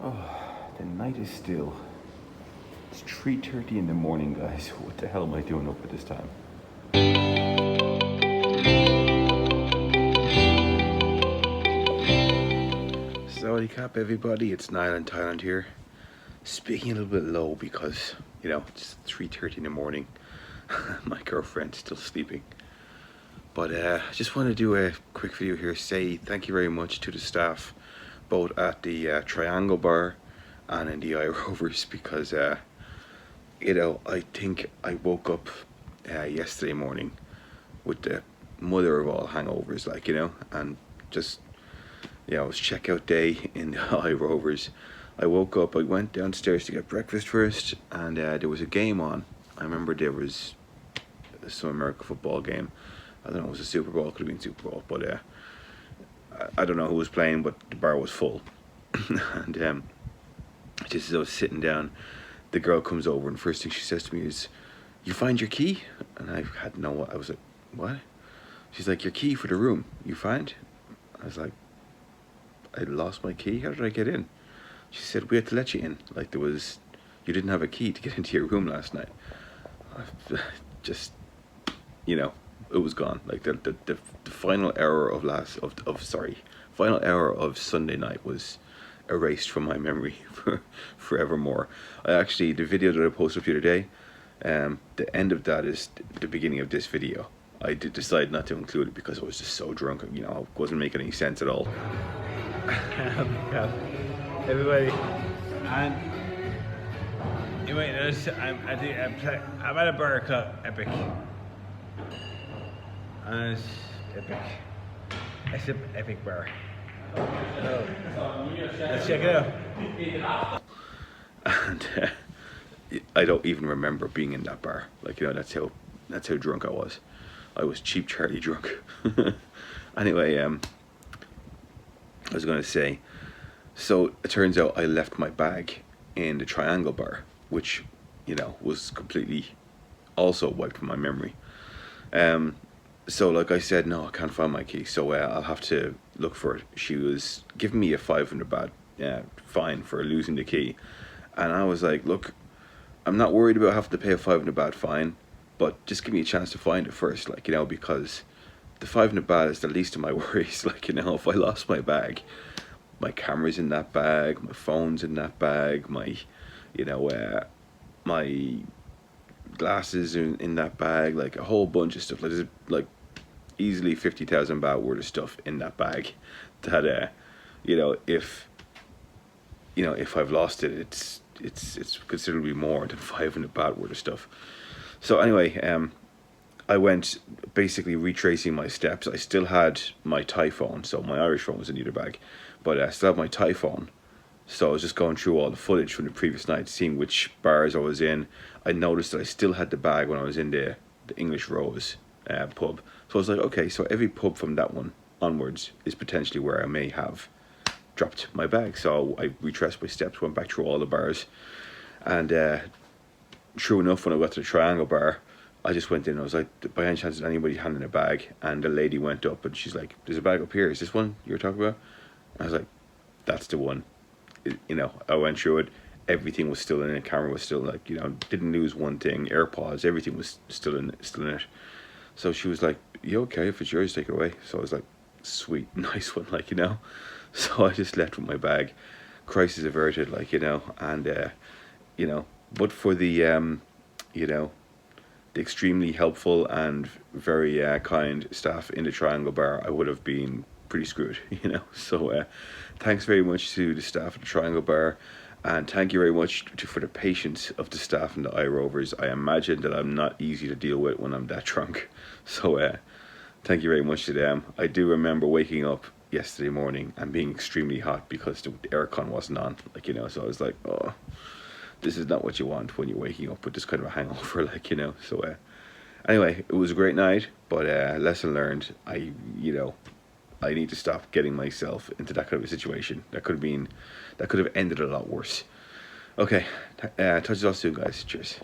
Oh, the night is still. It's 3:30 in the morning, guys. What the hell am I doing up at this time? Sawadee Cap, everybody. It's Niall in Thailand here. Speaking a little bit low because, it's 3:30 in the morning. My girlfriend's still sleeping. But I just want to do a quick video here. Say thank you very much to the staff, both at the Triangle Bar and in the I-Rovers, because I think I woke up yesterday morning with the mother of all hangovers, and just, it was checkout day in the I-Rovers. I woke up, I went downstairs to get breakfast first, and there was a game on. I remember there was some American football game. I don't know, it was a Super Bowl, could have been Super Bowl, but I don't know who was playing, but the bar was full. And just as I was sitting down, the girl comes over, and first thing she says to me is, "You find your key?" And I was like, "What?" She's like, "Your key for the room, you find?" I was like, "I lost my key? How did I get in?" She said, "We had to let you in. Like, you didn't have a key to get into your room last night." Just, it was gone. Like the final hour final hour of Sunday night was erased from my memory for forevermore. The video that I posted up the other day, the end of that is the beginning of this video. I did decide not to include it because I was just so drunk. It wasn't making any sense at all. Everybody, and you might notice I'm at a bar called Epic, and it's epic. It's an epic bar. So, let's check it out. And I don't even remember being in that bar. That's how drunk I was. I was cheap Charlie drunk. Anyway, I was gonna say, so it turns out I left my bag in the Triangle Bar, which, was completely also wiped from my memory. So like I said, no, I can't find my key, so I'll have to look for it. She was giving me a 500 baht fine for losing the key, and I was like, look, I'm not worried about having to pay a 500 baht fine, but just give me a chance to find it first, because the 500 baht is the least of my worries. If I lost my bag, my camera's in that bag, my phone's in that bag, my my glasses are in that bag, like a whole bunch of stuff. There's easily 50,000 baht worth of stuff in that bag. That if I've lost it, it's considerably more than 500 baht worth of stuff. So anyway, I went basically retracing my steps. I still had my Thai phone, so my Irish phone was in the other bag, but I still had my Thai phone. So I was just going through all the footage from the previous night, seeing which bars I was in. I noticed that I still had the bag when I was in the English Rose pub. So I was like, okay, so every pub from that one onwards is potentially where I may have dropped my bag. So I retraced my steps, went back through all the bars, and true enough, when I got to the Triangle Bar, I just went in and I was like, by any chance is anybody handing a bag? And the lady went up and she's like, "There's a bag up here. Is this one you're talking about?" And I was like, "That's the one." I went through it. Everything was still in it. Camera was still didn't lose one thing. AirPods, everything was still in it. So she was like, "You okay? If it's yours, take it away." So I was like, "Sweet, nice one," So I just left with my bag. Crisis averted, and but for the the extremely helpful and very kind staff in the Triangle Bar, I would have been pretty screwed, So thanks very much to the staff at the Triangle Bar, and thank you very much for the patience of the staff in the I-Rovers. I imagine that I'm not easy to deal with when I'm that drunk, so thank you very much to them. I do remember waking up yesterday morning and being extremely hot because the aircon wasn't on, so I was like, oh, this is not what you want when you're waking up with this kind of a hangover, So anyway, it was a great night, but lesson learned. I need to stop getting myself into that kind of a situation. That could have ended a lot worse. Okay, touch us all soon, guys. Cheers.